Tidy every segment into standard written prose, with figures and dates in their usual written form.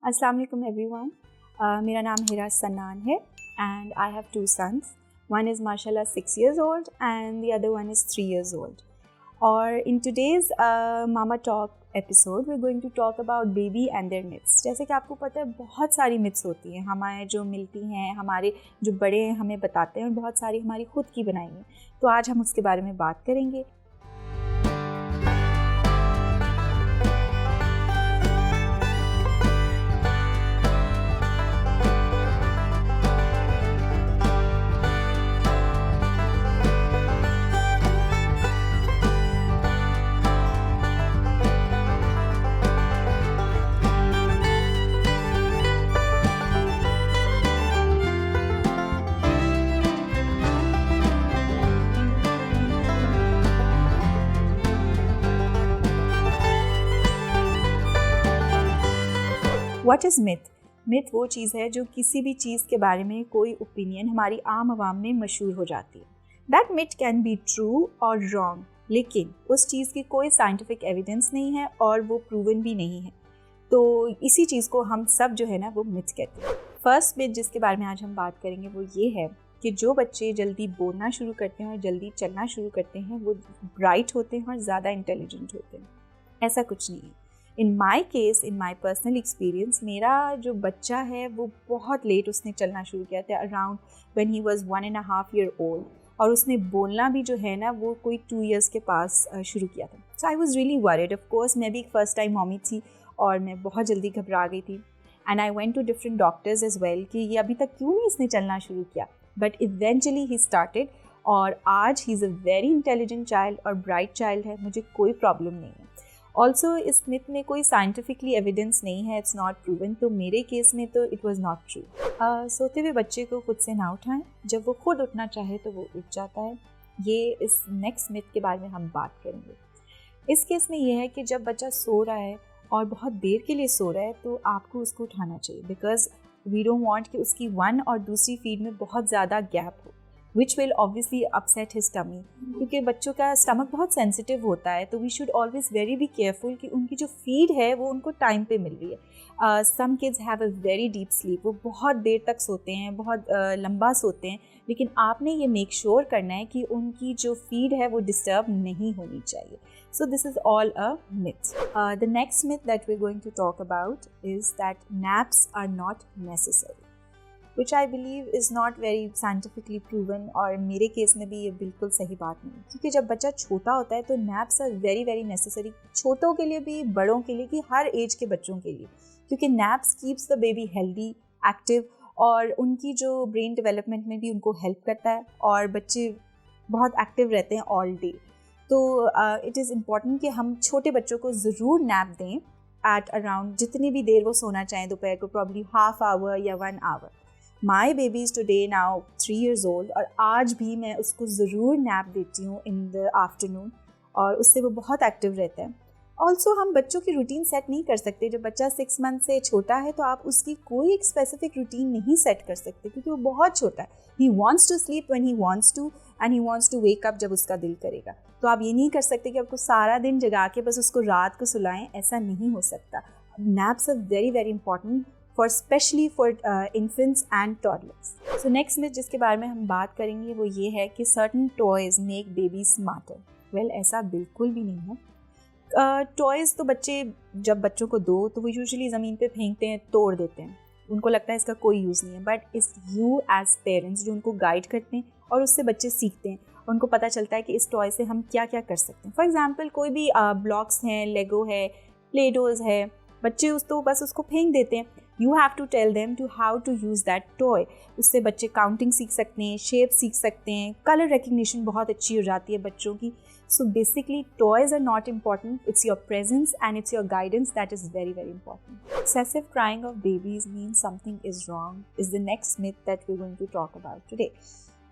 अस्सलाम वालेकुम एवरीवन। मेरा नाम हिरा सन्नान है and I have two sons. One is mashallah 6 years old and the other one is 3 years old. Or in today's Mama Talk episode we're going to talk about baby and their myths. जैसे कि आपको पता है बहुत सारी myths होती हैं हमारे जो मिलती हैं, हमारे जो बड़े हैं हमें बताते हैं और बहुत सारी हमारी खुद की बनाई हैं। तो आज हम उसके बारे में बात करेंगे। What is myth? Myth वो चीज़ है जो किसी भी चीज़ के बारे में कोई ओपिनियन हमारी आम आवाम में मशहूर हो जाती है। That myth can be true और wrong, लेकिन उस चीज़ की कोई साइंटिफिक एविडेंस नहीं है और वो प्रूवन भी नहीं है। तो इसी चीज़ को हम सब जो है ना वो myth कहते हैं। फर्स्ट myth जिसके बारे में आज हम बात करेंगे वो ये है कि जो बच्चे जल्दी बोलना शुरू करते हैं और जल्दी चलना शुरू करते हैं वो ब्राइट होते हैं और ज़्यादा इंटेलिजेंट होते हैं। ऐसा कुछ नहीं है। In my case, in my personal experience, मेरा जो बच्चा है वो बहुत लेट उसने चलना शुरू किया था, around when he was 1.5 year old, और उसने बोलना भी जो है ना वो कोई 2 years के पास शुरू किया था। So I was really worried. Of course मैं भी एक फ़र्स्ट टाइम मॉमी थी और मैं बहुत जल्दी घबरा गई थी and I went to different doctors as well कि ये अभी तक क्यों नहीं इसने चलना शुरू किया। बट इवेंचुअली ही स्टार्टेड और आज he is a very intelligent child और ब्राइट चाइल्ड है, मुझे कोई प्रॉब्लम नहीं है। ऑल्सो इस मिथ में कोई साइंटिफिकली एविडेंस नहीं है, इट्स नॉट प्रूवन। तो मेरे केस में तो इट वाज नॉट ट्रू। सोते हुए बच्चे को खुद से ना उठाएं, जब वो खुद उठना चाहे तो वो उठ जाता है। ये इस नेक्स्ट मिथ के बारे में हम बात करेंगे। इस केस में ये है कि जब बच्चा सो रहा है और बहुत देर के लिए सो रहा है तो आपको उसको उठाना चाहिए, बिकॉज वी डोंट वांट कि उसकी वन और दूसरी फीड में बहुत ज़्यादा गैप हो, which will obviously upset his tummy, क्योंकि बच्चों का स्टमक बहुत सेंसिटिव होता है। तो we should always very be careful कि उनकी जो फीड है वो उनको टाइम पे मिल रही है। some kids have a very deep sleep, वो बहुत देर तक सोते हैं, बहुत लंबा सोते हैं, लेकिन आपने ये मेक श्योर करना है कि उनकी जो फीड है वो डिस्टर्ब नहीं होनी चाहिए। So this is all a myth. The next myth that we're going to talk about is that naps are not necessary, which I believe is not very scientifically proven, और मेरे case में भी ये बिल्कुल सही बात नहीं, क्योंकि जब बच्चा छोटा होता है तो naps are very very necessary, छोटों के लिए भी, बड़ों के लिए, कि हर एज के बच्चों के लिए, क्योंकि naps keeps the baby healthy, active, और उनकी जो ब्रेन डेवलपमेंट में भी उनको हेल्प करता है और बच्चे बहुत एक्टिव रहते हैं ऑल डे। तो इट इज़ इम्पॉर्टेंट कि हम छोटे बच्चों को ज़रूर नैप दें एट अराउंड जितनी भी देर वो सोना चाहें दोपहर को, प्रॉब्ली ½ hour या 1 hour। My baby is today now 3 years old, और आज भी मैं उसको ज़रूर नैप देती हूँ इन द आफ्टरनून, और उससे वो बहुत एक्टिव रहता है। ऑल्सो हम बच्चों की रूटीन सेट नहीं कर सकते। जब बच्चा 6 months से छोटा है तो आप उसकी कोई एक स्पेसिफिक रूटीन नहीं सेट कर सकते, क्योंकि वो बहुत छोटा है। He wants to sleep when he wants to and he wants to wake up जब उसका दिल करेगा। तो आप ये नहीं कर सकते कि आपको सारा दिन जगा के बस उसको रात को सुलाएं, ऐसा नहीं हो सकता। Naps are very very important especially for infants and toddlers. So next myth जिसके बारे में हम बात करेंगे वो ये है कि certain toys make babies smarter. Well, ऐसा बिल्कुल भी नहीं है। टॉयज़ तो जब बच्चों को दो तो वो यूजुअली ज़मीन पे फेंकते हैं, तोड़ देते हैं, उनको लगता है इसका कोई यूज़ नहीं है। But it's you as parents जो उनको गाइड करते हैं और उससे बच्चे सीखते हैं, उनको पता चलता है कि इस टॉय से हम क्या क्या कर सकते हैं। फॉर एग्जाम्पल कोई भी ब्लॉक्स हैं, लेगो है, प्ले डोज है, बच्चे बस उसको फेंक देते हैं। You have to tell them to how to use that toy. उससे बच्चे काउंटिंग सीख सकते हैं, शेप सीख सकते हैं, कलर रिकग्निशन बहुत अच्छी हो जाती है बच्चों की। So basically toys are not important, it's your presence and it's your guidance that is very very important. Excessive crying of babies means something is wrong is the next myth that we're going to talk about today.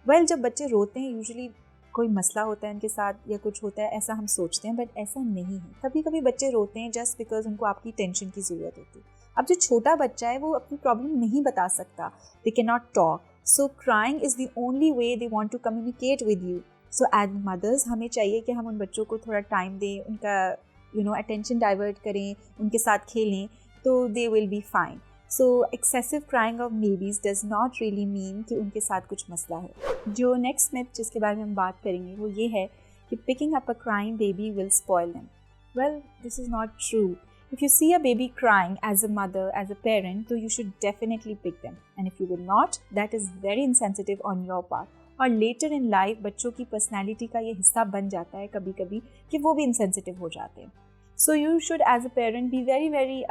Well, जब बच्चे रोते हैं usually कोई मसला होता है उनके साथ या कुछ होता है, ऐसा हम सोचते हैं, बट ऐसा नहीं है। कभी कभी बच्चे रोते हैं जस्ट बिकॉज उनको आपकी टेंशन की ज़रूरत होती है। अब जो छोटा बच्चा है वो अपनी प्रॉब्लम नहीं बता सकता, they can not talk, so crying is the only way they want to communicate with you. So as mothers हमें चाहिए कि हम उन बच्चों को थोड़ा टाइम दें, उनका अटेंशन डाइवर्ट करें, उनके साथ खेलें, तो they will be fine. So excessive crying of babies does not really mean कि उनके साथ कुछ मसला है. जो नेक्स्ट मिथ जिसके बारे में हम बात करेंगे वो ये है कि picking up a crying baby will spoil them. Well, this is not true. If you see a baby crying as a mother, as a parent, so you should definitely pick them. And if you will not, that is very insensitive on your part. और later in life बच्चों की personality का ये हिस्सा बन जाता है कभी कभी कि वो भी insensitive हो जाते हैं. So you should as a parent be very very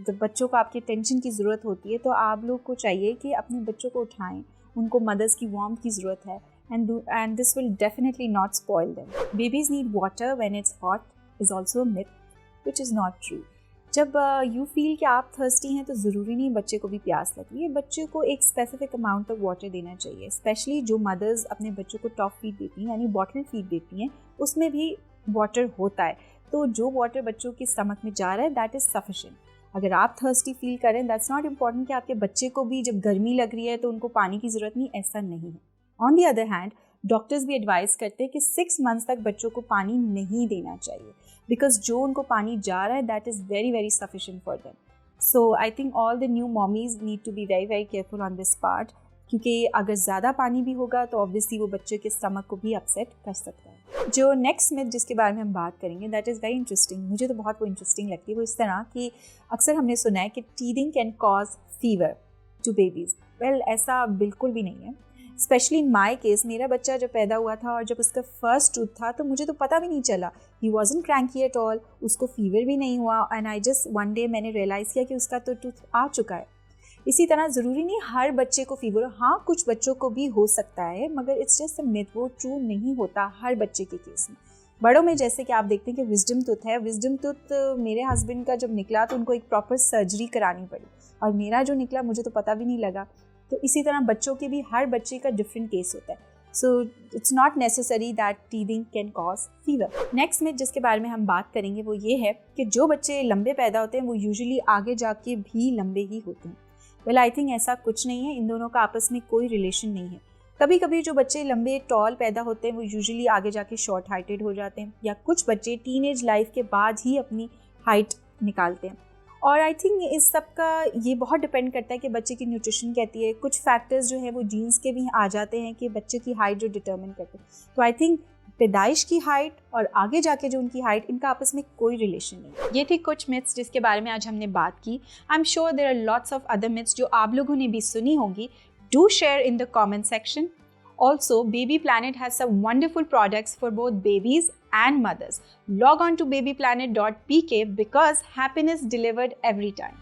जब बच्चों को आपकी attention की ज़रूरत होती है तो आप लोग को चाहिए कि अपने बच्चों को उठाएं, उनको mothers की warmth की ज़रूरत है, and this will definitely not spoil them. Babies need water when it's hot is also a myth. Which is not true. जब you feel कि आप thirsty हैं तो ज़रूरी नहीं बच्चे को भी प्यास लग रही है. बच्चे को एक specific amount of water देना चाहिए. Especially जो mothers अपने बच्चों को top feed देती हैं यानी bottle feed देती हैं उसमें भी water होता है. तो जो water बच्चों के stomach में जा रहा है that is sufficient. अगर आप thirsty feel करें that's not important कि आपके बच्चे को भी जब गर्मी लग रही है तो उनको पानी की ज़रूरत नहीं, ऐसा नहीं है. On the other hand, doctors भी एडवाइस करते हैं कि 6 months तक बच्चों को पानी नहीं देना चाहिए बिकॉज जो उनको पानी जा रहा है that is very very sufficient for them. So I think all the new mommies need to be very very careful on this part क्योंकि अगर ज़्यादा पानी भी होगा तो ऑब्वियसली वो बच्चे के स्टमक को भी अपसेट कर सकता है. जो नेक्स्ट मिथ जिसके बारे में हम बात करेंगे दैट इज़ वेरी इंटरेस्टिंग. मुझे तो बहुत वो इंटरेस्टिंग लगती है. वो इस तरह कि अक्सर हमने सुना है कि teething can cause fever to babies. Well, ऐसा बिल्कुल भी नहीं है. स्पेशली इन माई केस, मेरा बच्चा जब पैदा हुआ था और जब उसका फर्स्ट टूथ था तो मुझे तो पता भी नहीं चला. ही वॉजंट क्रैंकी एट ऑल, उसको फीवर भी नहीं हुआ. And I just one day मैंने रियलाइज़ किया कि उसका तो टूथ आ चुका है. इसी तरह ज़रूरी नहीं हर बच्चे को फीवर हो. हाँ, कुछ बच्चों को भी हो सकता है मगर इट्स जस्ट अ मिथ. वो ट्रू नहीं होता हर बच्चे के केस में. बड़ों में जैसे कि आप देखते हैं कि विजडम टूथ है. विजडम टूथ मेरे हस्बैंड का जब निकला तो उनको एक प्रॉपर सर्जरी करानी पड़ी और मेरा जो निकला मुझे तो पता भी नहीं लगा. तो इसी तरह बच्चों के भी हर बच्चे का डिफरेंट केस होता है. So it's not necessary that teething can cause fever. Next में जिसके बारे में हम बात करेंगे वो ये है कि जो बच्चे लंबे पैदा होते हैं वो यूजुअली आगे जाके भी लंबे ही होते हैं. वेल, आई थिंक ऐसा कुछ नहीं है. इन दोनों का आपस में कोई रिलेशन नहीं है. कभी कभी जो बच्चे लंबे टॉल पैदा होते हैं वो यूजुअली आगे जाके शॉर्ट हाइटेड हो जाते हैं या कुछ बच्चे टीनेज लाइफ के बाद ही अपनी हाइट निकालते हैं. और आई थिंक इस सब का ये बहुत डिपेंड करता है कि बच्चे की न्यूट्रिशन कहती है. कुछ फैक्टर्स जो है वो जीन्स के भी आ जाते हैं कि बच्चे की हाइट जो डिटर्मिन करते हैं. तो आई थिंक पैदाइश की हाइट और आगे जाके जो उनकी हाइट, इनका आपस में कोई रिलेशन नहीं. ये थी कुछ मिथ्स जिसके बारे में आज हमने बात की. I am sure there are lots of other myths जो आप लोगों ने भी सुनी होंगी. Do share in the comment section. Also, Baby Planet has some wonderful products for both babies and mothers. Log on to babyplanet.pk because happiness delivered every time.